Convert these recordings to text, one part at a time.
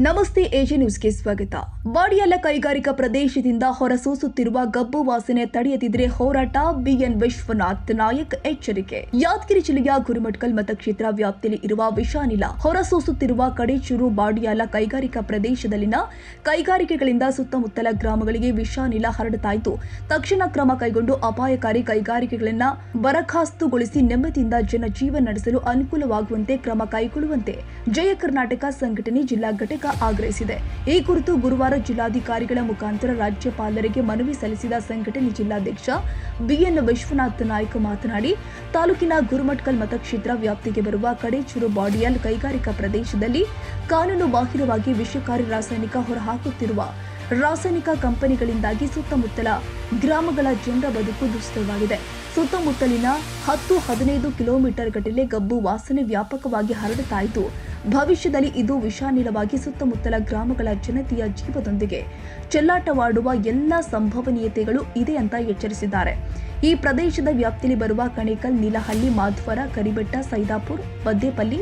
ನಮಸ್ತೆ ಎಜೆ ನ್ಯೂಸ್ಗೆ ಸ್ವಾಗತ. ಬಾಡಿಯಾಲ ಕೈಗಾರಿಕಾ ಪ್ರದೇಶದಿಂದ ಹೊರಸೂಸುತ್ತಿರುವ ಗಬ್ಬು ವಾಸನೆ ತಡೆಯದಿದ್ರೆ ಹೋರಾಟ. ಬಿಎನ್ ವಿಶ್ವನಾಥ್ ನಾಯಕ್ ಎಚ್ಚರಿಕೆ. ಯಾದಗಿರಿ ಜಿಲ್ಲೆಯ ಗುರುಮಠಕಲ್ ಮತಕ್ಷೇತ್ರ ವ್ಯಾಪ್ತಿಯಲ್ಲಿ ಇರುವ ವಿಷಾನಿಲ ಹೊರಸೂಸುತ್ತಿರುವ ಕಡೇಚೂರು ಬಾಡಿಯಾಲ ಕೈಗಾರಿಕಾ ಪ್ರದೇಶದಲ್ಲಿನ ಕೈಗಾರಿಕೆಗಳಿಂದ ಸುತ್ತಮುತ್ತಲ ಗ್ರಾಮಗಳಿಗೆ ವಿಷಾನಿಲ ಹರಡುತ್ತಾಯಿತು. ತಕ್ಷಣ ಕ್ರಮ ಕೈಗೊಂಡು ಅಪಾಯಕಾರಿ ಕೈಗಾರಿಕೆಗಳನ್ನು ಬರಖಾಸ್ತುಗೊಳಿಸಿ ನೆಮ್ಮದಿಯಿಂದ ಜನಜೀವನ ನಡೆಸಲು ಅನುಕೂಲವಾಗುವಂತೆ ಕ್ರಮ ಕೈಗೊಳ್ಳುವಂತೆ ಜಯ ಕರ್ನಾಟಕ ಸಂಘಟನೆ ಜಿಲ್ಲಾ ಘಟಕ ಆಗ್ರಹಿಸಿದೆ. ಈ ಕುರಿತು ಗುರುವಾರ ಜಿಲ್ಲಾಧಿಕಾರಿಗಳ ಮುಖಾಂತರ ರಾಜ್ಯಪಾಲರಿಗೆ ಮನವಿ ಸಲ್ಲಿಸಿದ ಸಂಘಟನೆ ಜಿಲ್ಲಾಧ್ಯಕ್ಷ ಬಿಎನ್ ವಿಶ್ವನಾಥ್ ನಾಯ್ಕ ಮಾತನಾಡಿ, ತಾಲೂಕಿನ ಗುರುಮಠಕಲ್ ಮತಕ್ಷೇತ್ರ ವ್ಯಾಪ್ತಿಗೆ ಬರುವ ಕಡೇಚೂರು ಬಾಡಿಯಾಲ್ ಕೈಗಾರಿಕಾ ಪ್ರದೇಶದಲ್ಲಿ ಕಾನೂನು ಬಾಹಿರವಾಗಿ ವಿಷಕಾರಿ ರಾಸಾಯನಿಕ ಹೊರಹಾಕುತ್ತಿರುವ ರಾಸಾಯನಿಕ ಕಂಪನಿಗಳಿಂದಾಗಿ ಸುತ್ತಮುತ್ತಲ ಗ್ರಾಮಗಳ ಜನರ ಬದುಕು ದುಸ್ತರವಾಗಿದೆ. ಸುತ್ತಮುತ್ತಲಿನ 10-15 ಕಿಲೋಮೀಟರ್ ಗಟ್ಟಲೆ ಗಬ್ಬು ವಾಸನೆ ವ್ಯಾಪಕವಾಗಿ ಹರಡುತ್ತಾಯಿತು. ಭವಿಷ್ಯದಲ್ಲಿ ಇದು ವಿಷಾನಿಲವಾಗಿ ಸುತ್ತಮುತ್ತಲ ಗ್ರಾಮಗಳ ಜನತೆಯ ಜೀವದೊಂದಿಗೆ ಚೆಲ್ಲಾಟವಾಡುವ ಎಲ್ಲ ಸಂಭವನೀಯತೆಗಳು ಇದೆ ಅಂತ ಎಚ್ಚರಿಸಿದ್ದಾರೆ. ಈ ಪ್ರದೇಶದ ವ್ಯಾಪ್ತಿಯಲ್ಲಿ ಬರುವ ಕಣೇಕಲ್, ನೀಲಹಳ್ಳಿ, ಮಾಧ್ವರ, ಕರಿಬೆಟ್ಟ, ಸೈದಾಪುರ್, ಬದ್ದೇಪಲ್ಲಿ,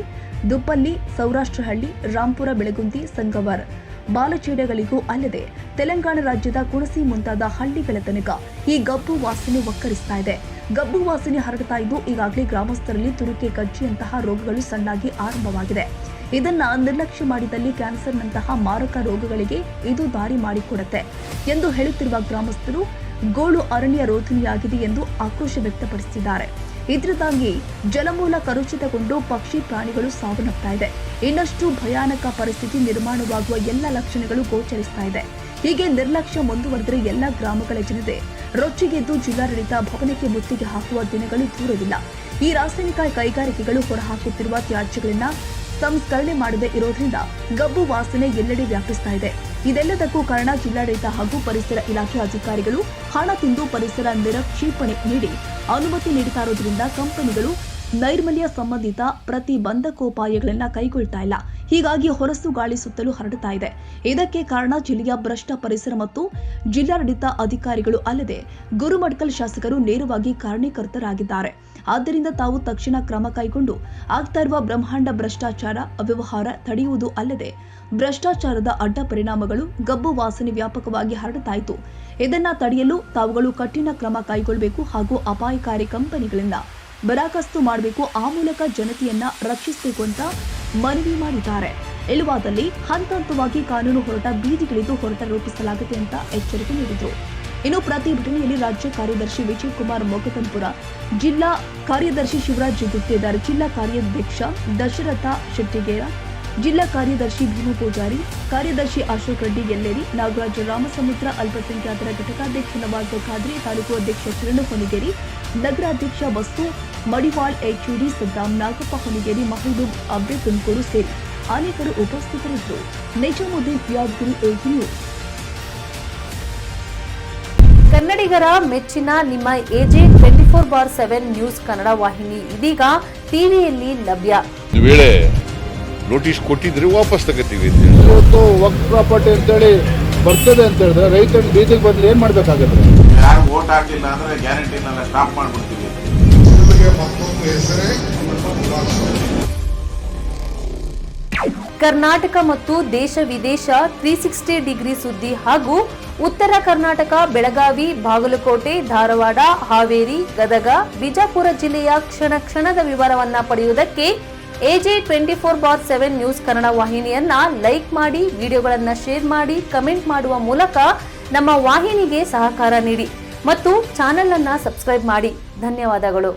ದುಪ್ಪಲ್ಲಿ, ಸೌರಾಷ್ಟ್ರಹಳ್ಳಿ, ರಾಂಪುರ, ಬೆಳಗುಂದಿ, ಸಂಗವರ್, ಬಾಲಚೇಡಗಳಿಗೂ ಅಲ್ಲದೆ ತೆಲಂಗಾಣ ರಾಜ್ಯದ ಕುಣಸಿ ಮುಂತಾದ ಹಳ್ಳಿಗಳ ತನಕ ಈ ಗಬ್ಬು ವಾಸನೆ ಒಕ್ಕರಿಸ್ತಾ ಇದೆ. ಗಬ್ಬು ವಾಸನೆ ಹರಡ್ತಾ ಇದ್ದು ಈಗಾಗಲೇ ಗ್ರಾಮಸ್ಥರಲ್ಲಿ ತುರುಕೆ, ಕಜ್ಜಿಯಂತಹ ರೋಗಗಳು ಸಣ್ಣಾಗಿ ಆರಂಭವಾಗಿದೆ. ಇದನ್ನ ನಿರ್ಲಕ್ಷ್ಯ ಮಾಡಿದಲ್ಲಿ ಕ್ಯಾನ್ಸರ್ನಂತಹ ಮಾರಕ ರೋಗಗಳಿಗೆ ಇದು ದಾರಿ ಮಾಡಿಕೊಡುತ್ತೆ ಎಂದು ಹೇಳುತ್ತಿರುವ ಗ್ರಾಮಸ್ಥರು ಗೋಳು ಅರಣ್ಯ ರೋಧನೆಯಾಗಿದೆ ಎಂದು ಆಕ್ರೋಶ ವ್ಯಕ್ತಪಡಿಸಿದ್ದಾರೆ. ಇದರಿಂದಾಗಿ ಜಲಮೂಲ ಕಲುಷಿತಗೊಂಡು ಪಕ್ಷಿ ಪ್ರಾಣಿಗಳು ಸಾವನ್ನಪ್ತಾ ಇದೆ. ಇನ್ನಷ್ಟು ಭಯಾನಕ ಪರಿಸ್ಥಿತಿ ನಿರ್ಮಾಣವಾಗುವ ಎಲ್ಲ ಲಕ್ಷಣಗಳು ಗೋಚರಿಸ್ತಾ ಇದೆ. ಹೀಗೆ ನಿರ್ಲಕ್ಷ್ಯ ಮುಂದುವರೆದರೆ ಎಲ್ಲ ಗ್ರಾಮಗಳ ಜನತೆ ರೊಚ್ಚಿಗೆದ್ದು ಜಿಲ್ಲಾಡಳಿತ ಭವನಕ್ಕೆ ಮುತ್ತಿಗೆ ಹಾಕುವ ದಿನಗಳು ದೂರವಿಲ್ಲ. ಈ ರಾಸಾಯನಿಕ ಕೈಗಾರಿಕೆಗಳು ಹೊರಹಾಕುತ್ತಿರುವ ತ್ಯಾಜ್ಯಗಳನ್ನ ಸಂಸ್ಕರಣೆ ಮಾಡದೇ ಇರೋದ್ರಿಂದ ಗಬ್ಬು ವಾಸನೆ ಎಲ್ಲೆಡೆ ವ್ಯಾಪಿಸ್ತಾ ಇದೆ. ಇದೆಲ್ಲದಕ್ಕೂ ಕಾರಣ ಜಿಲ್ಲಾಡಳಿತ ಹಾಗೂ ಪರಿಸರ ಇಲಾಖೆ ಅಧಿಕಾರಿಗಳು ಹಣ ತಿಂದು ಪರಿಸರ ನಿರಕ್ಷೇಪಣೆ ನೀಡಿ ಅನುಮತಿ ನೀಡುತ್ತಾ ಇರೋದ್ರಿಂದ ಕಂಪನಿಗಳು ನೈರ್ಮಲ್ಯ ಸಂಬಂಧಿತ ಪ್ರತಿಬಂಧಕೋಪಾಯಗಳನ್ನು ಕೈಗೊಳ್ತಾ ಇಲ್ಲ. ಹೀಗಾಗಿ ಹೊರಸು ಗಾಳಿ ಸುತ್ತಲೂ ಹರಡುತ್ತಾ ಇದೆ. ಇದಕ್ಕೆ ಕಾರಣ ಜಿಲ್ಲೆಯ ಭ್ರಷ್ಟ ಪರಿಸರ ಮತ್ತು ಜಿಲ್ಲಾಡಳಿತ ಅಧಿಕಾರಿಗಳು ಅಲ್ಲದೆ ಗುರುಮಠಕಲ್ ಶಾಸಕರು ನೇರವಾಗಿ ಕಾರಣೀಕರ್ತರಾಗಿದ್ದಾರೆ. ಆದ್ದರಿಂದ ತಾವು ತಕ್ಷಣ ಕ್ರಮ ಕೈಗೊಂಡು ಆಗ್ತಾ ಇರುವ ಬ್ರಹ್ಮಾಂಡ ಭ್ರಷ್ಟಾಚಾರ ಅವ್ಯವಹಾರ ತಡೆಯುವುದು ಅಲ್ಲದೆ ಭ್ರಷ್ಟಾಚಾರದ ಅಡ್ಡ ಪರಿಣಾಮಗಳು ಗಬ್ಬು ವಾಸನೆ ವ್ಯಾಪಕವಾಗಿ ಹರಡುತ್ತಾಯಿತು. ಇದನ್ನ ತಡೆಯಲು ತಾವುಗಳು ಕಠಿಣ ಕ್ರಮ ಕೈಗೊಳ್ಳಬೇಕು ಹಾಗೂ ಅಪಾಯಕಾರಿ ಕಂಪನಿಗಳಿಂದ ಬರಖಾಸ್ತು ಮಾಡಬೇಕು. ಆ ಮೂಲಕ ಜನತೆಯನ್ನ ರಕ್ಷಿಸಬೇಕು ಅಂತ ಮನವಿ ಮಾಡಿದ್ದಾರೆ. ಇಲ್ಲವಾದಲ್ಲಿ ಹಂತ ಹಂತವಾಗಿ ಕಾನೂನು ಹೋರಾಟ, ಬೀದಿಗಿಳಿದು ಹೋರಾಟ ರೂಪಿಸಲಾಗುತ್ತೆ ಅಂತ ಎಚ್ಚರಿಕೆ ನೀಡಿದರು. ಇನ್ನು ಪ್ರತಿಭಟನೆಯಲ್ಲಿ ರಾಜ್ಯ ಕಾರ್ಯದರ್ಶಿ ವಿಜಯಕುಮಾರ್ ಮೊಗತನ್ಪುರ, ಜಿಲ್ಲಾ ಕಾರ್ಯದರ್ಶಿ ಶಿವರಾಜ್ ಗುತ್ತೇದಾರ್, ಜಿಲ್ಲಾ ಕಾರ್ಯಾಧ್ಯಕ್ಷ ದಶರಥ ಶೆಟ್ಟಿಗೇರ, ಜಿಲ್ಲಾ ಕಾರ್ಯದರ್ಶಿ ಭೀಮು ಪೂಜಾರಿ, ಕಾರ್ಯದರ್ಶಿ ಅಶೋಕ್ ರೆಡ್ಡಿ ಎಲ್ಲೇರಿ, ನಾಗರಾಜ ರಾಮಸಮುದ್ರ, ಅಲ್ಪಸಂಖ್ಯಾತರ ಘಟಕಾಧ್ಯಕ್ಷ ನವಾಜ್ ಖಾದ್ರಿ, ತಾಲೂಕು ಅಧ್ಯಕ್ಷ ಕಿರಣ್ ಹೊನಿಗೇರಿ, ನಗರಾಧ್ಯಕ್ಷ ವಸ್ತು ಮಡಿವಾಳ್, ಎಚ್ಯುಡಿ ಸದ್ದಾಂ, ನಾಗಪ್ಪ ಹೊನಿಗೇರಿ, ಮಹಬೂಬ್ ಅಬ್ಬೆ ತುಮಕೂರು ಸೇರಿ ಅನೇಕರು ಉಪಸ್ಥಿತರಿದ್ದರು. Nizamuddin, Yadagiri, AJ news. ಕನ್ನಡಿಗರ ಮೆಚ್ಚಿನ ನಿಮ್ಮ ಎಜೆ 24/7 ನ್ಯೂಸ್ ಕನ್ನಡ ವಾಹಿನಿ ಇದೀಗ ಟಿವಿಯಲ್ಲಿ ಲಭ್ಯ. ನೋಟಿಸ್ ಕೊಟ್ಟಿದ್ರೆ ವಾಪಸ್ ತಗೋತೀವಿ. ಇವತ್ತು ವಕ್ಫ್ ಪ್ರಾಪರ್ಟಿ ಅಂತೇಳಿ ಬರ್ತದೆ ಅಂತ ಹೇಳಿದ್ರೆ ರೈತರ ಬೀದಿಗೆ ಬಂದ್ರೆ ಏನ್ ಮಾಡ್ಬೇಕಾಗತ್ತೆ? ಯಾರು ವೋಟ್ ಹಾಕಿಲ್ಲ ಅಂದ್ರೆ ಗ್ಯಾರಂಟಿನೆಲ್ಲ ಸ್ಟಾಪ್ ಮಾಡ್ಬಿಡ್ತೀವಿ. ಕರ್ನಾಟಕ ಮತ್ತು ದೇಶ ವಿದೇಶ 360 ಡಿಗ್ರಿ ಸುದ್ದಿ ಹಾಗೂ ಉತ್ತರ ಕರ್ನಾಟಕ, ಬೆಳಗಾವಿ, ಬಾಗಲಕೋಟೆ, ಧಾರವಾಡ, ಹಾವೇರಿ, ಗದಗ, ಬಿಜಾಪುರ ಜಿಲ್ಲೆಯ ಕ್ಷಣ ಕ್ಷಣದ ವಿವರವನ್ನ ಪಡೆಯುವುದಕ್ಕೆ ಎಜೆ 24/7 ನ್ಯೂಸ್ ಕನ್ನಡ ವಾಹಿನಿಯನ್ನ ಲೈಕ್ ಮಾಡಿ, ವಿಡಿಯೋಗಳನ್ನ ಶೇರ್ ಮಾಡಿ, ಕಮೆಂಟ್ ಮಾಡುವ ಮೂಲಕ ನಮ್ಮ ವಾಹಿನಿಗೆ ಸಹಕಾರ ನೀಡಿ ಮತ್ತು ಚಾನೆಲ್ ಅನ್ನ ಸಬ್ಸ್ಕ್ರೈಬ್ ಮಾಡಿ. ಧನ್ಯವಾದಗಳು.